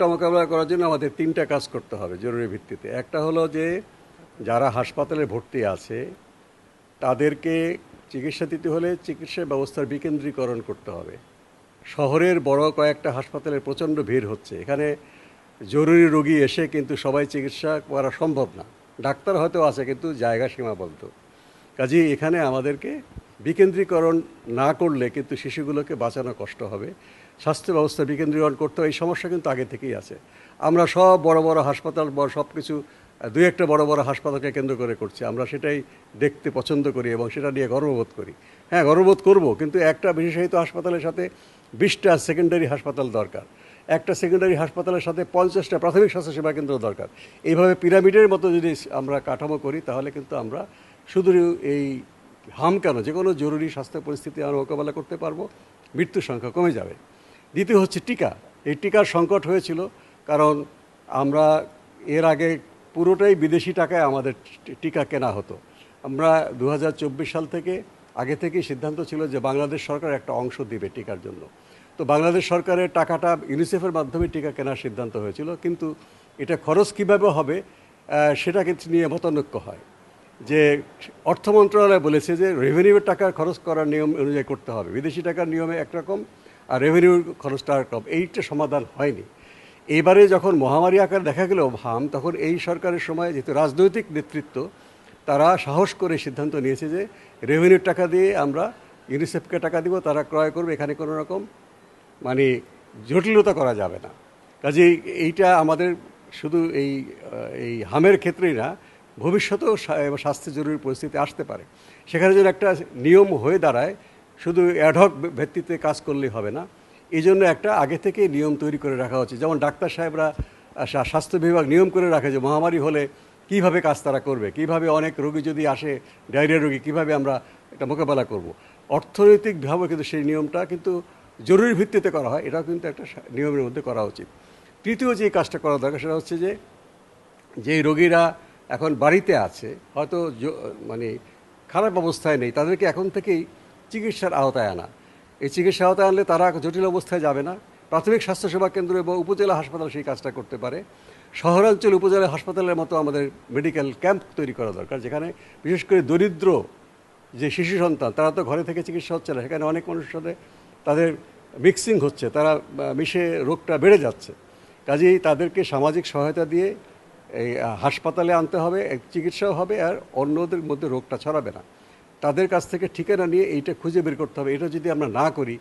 রোগটা মোকাবেলা করার জন্য আমাদের তিনটা কাজ করতে হবে জরুরি ভিত্তিতে। একটা হলো যে যারা হাসপাতালে ভর্তি আছে তাদেরকে চিকিৎসা দিতে হলে চিকিৎসা ব্যবস্থার বিকেন্দ্রীকরণ করতে হবে। শহরের বড় কয়েকটা হাসপাতালে প্রচণ্ড ভিড় হচ্ছে, এখানে জরুরি রোগী এসে কিন্তু সবাই চিকিৎসা করা সম্ভব না। ডাক্তার হয়তো আছে কিন্তু জায়গা সীমাবদ্ধ। কাজেই এখানে আমাদেরকে বিকেন্দ্রীকরণ না করলে কিন্তু শিশুগুলোকে বাঁচানো কষ্ট হবে। স্বাস্থ্য ব্যবস্থা বিকেন্দ্রীকরণ করতে হবে, এই সমস্যা কিন্তু আগে থেকেই আছে। আমরা সব বড় বড় হাসপাতাল সব কিছু দুই একটা বড় বড় হাসপাতালকে কেন্দ্র করে করছি, আমরা সেটাই দেখতে পছন্দ করি এবং সেটা নিয়ে গর্ববোধ করি। হ্যাঁ, গর্ববোধ করব, কিন্তু একটা বিশেষায়িত হাসপাতালের সাথে 20টা সেকেন্ডারি হাসপাতাল দরকার, একটা সেকেন্ডারি হাসপাতালের সাথে 50টা প্রাথমিক স্বাস্থ্যসেবা কেন্দ্র দরকার। এইভাবে পিরামিডের মতো যদি আমরা কাঠামো করি তাহলে কিন্তু আমরা শুধু এই কেন যে কোনো জরুরি স্বাস্থ্য পরিস্থিতি আমরা মোকাবেলা করতে পারবো, মৃত্যুর সংখ্যা কমে যাবে। দ্বিতীয় হচ্ছে টিকা। এই টিকার সংকট হয়েছিল কারণ আমরা এর আগে পুরোটাই বিদেশি টাকায় আমাদের টিকা কেনা হতো। আমরা 2024 সাল থেকে আগে থেকেই সিদ্ধান্ত ছিল যে বাংলাদেশ সরকার একটা অংশ দিবে টিকার জন্য। তো বাংলাদেশ সরকারের টাকাটা ইউনিসেফের মাধ্যমে টিকা কেনার সিদ্ধান্ত হয়েছিল, কিন্তু এটা খরচ কীভাবে হবে সেটা কিন্তু নিয়ে মতানৈক্য হয়। যে অর্থ মন্ত্রণালয় বলেছে যে রেভিনিউর টাকা খরচ করার নিয়ম অনুযায়ী করতে হবে, বিদেশি টাকার নিয়মে একরকম আর রেভিনিউর খরচটা একরকম, এইটা সমাধান হয়নি। এবারে যখন মহামারী আকার দেখা গেল তখন এই সরকারের সময় যেহেতু রাজনৈতিক নেতৃত্ব, তারা সাহস করে সিদ্ধান্ত নিয়েছে যে রেভিনিউর টাকা দিয়ে আমরা ইউনিসেফকে টাকা দিব, তারা ক্রয় করবে, এখানে কোনো রকম মানে জটিলতা করা যাবে না। কাজেই এইটা আমাদের শুধু এই হামের ক্ষেত্রেই না, ভবিষ্যতেও স্বাস্থ্য জরুরি পরিস্থিতি আসতে পারে, সেখানে যেন একটা নিয়ম হয়ে দাঁড়ায়। শুধু অ্যাডহক ভিত্তিতে কাজ করলেই হবে না, এই জন্য একটা আগে থেকে নিয়ম তৈরি করে রাখা উচিত। যেমন ডাক্তার সাহেবরা, স্বাস্থ্য বিভাগ নিয়ম করে রাখে যে মহামারী হলে কীভাবে কাজ তারা করবে, কীভাবে অনেক রোগী যদি আসে, ডায়রিয়া রোগী, কীভাবে আমরা এটা মোকাবেলা করব। অর্থনৈতিকভাবে কিন্তু সেই নিয়মটা কিন্তু জরুরি ভিত্তিতে করা হয়, এটাও কিন্তু একটা নিয়মের মধ্যে করা উচিত। তৃতীয় যে কাজটা করা দরকার সেটা হচ্ছে যে রোগীরা এখন বাড়িতে আছে, হয়তো মানে খারাপ অবস্থায় নেই, তাদেরকে এখন থেকেই চিকিৎসার আওতায় আনা। এই চিকিৎসা আওতায় আনলে তারা জটিল অবস্থায় যাবে না। প্রাথমিক স্বাস্থ্যসেবা কেন্দ্র এবং উপজেলা হাসপাতাল সেই কাজটা করতে পারে। শহরাঞ্চল উপজেলা হাসপাতালের মতো আমাদের মেডিকেল ক্যাম্প তৈরি করা দরকার, যেখানে বিশেষ করে দরিদ্র যে শিশু সন্তান, তারা তো ঘরে থেকে চিকিৎসা হচ্ছে না, সেখানে অনেক মানুষের সাথে তাদের মিক্সিং হচ্ছে, তারা মিশে রোগটা বেড়ে যাচ্ছে। কাজেই তাদেরকে সামাজিক সহায়তা দিয়ে এই হাসপাতালে আনতে হবে, চিকিৎসাও হবে, আর অন্যদের মধ্যে রোগটা ছড়াবে না। তাদের কাছ থেকে ঠিকানা নিয়ে এইটা খুঁজে বের করতে হবে। এটা যদি আমরা না করি,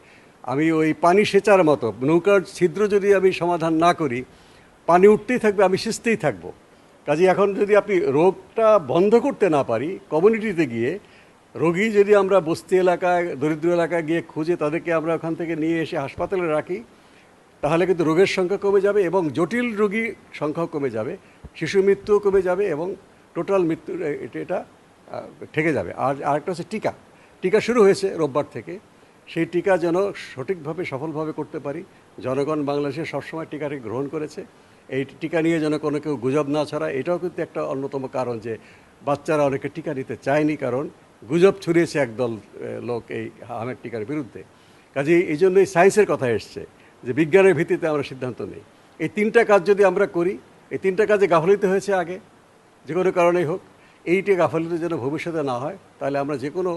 আমি ওই পানি সেচার মতো নৌকার ছিদ্র যদি আমি সমাধান না করি, পানি উঠতেই থাকবে, আমি সিঁচতেই থাকবো। কাজে এখন যদি আপনি রোগটা বন্ধ করতে না পারি, কমিউনিটিতে গিয়ে রোগী যদি আমরা বস্তি এলাকায়, দরিদ্র এলাকায় গিয়ে খুঁজে তাদেরকে আমরা ওখান থেকে নিয়ে এসে হাসপাতালে রাখি, তাহলে কিন্তু রোগের সংখ্যা কমে যাবে এবং জটিল রোগীর সংখ্যাও কমে যাবে, শিশু মৃত্যুও কমে যাবে এবং টোটাল মৃত্যু এটা ঠেকে যাবে। আর আরেকটা হচ্ছে টিকা। টিকা শুরু হয়েছে রোববার থেকে, সেই টিকা যেন সঠিকভাবে সফলভাবে করতে পারি। জনগণ বাংলাদেশে সবসময় টিকাটি গ্রহণ করেছে, এই টিকা নিয়ে যেন কোনো কেউ গুজব না ছড়ায়, এটাও কিন্তু একটা অন্যতম কারণ যে বাচ্চারা অনেকে টিকা নিতে চায়নি, কারণ গুজব ছড়িয়েছে একদল লোক এই হামের টিকার বিরুদ্ধে। কাজেই এই জন্যই সায়েন্সের কথা এসছে যে বিজ্ঞানের ভিত্তিতে আমরা সিদ্ধান্ত নেই। এই তিনটা কাজ যদি আমরা করি, এই তিনটা কাজে গাফলিত হয়েছে আগে যে কোনো কারণেই হোক, এইটা গাফলিত যেন ভবিষ্যতে না হয়, তাহলে আমরা যে কোনো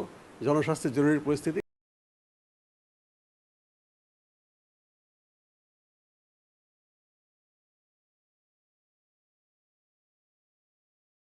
জনস্বাস্থ্যের জরুরি পরিস্থিতি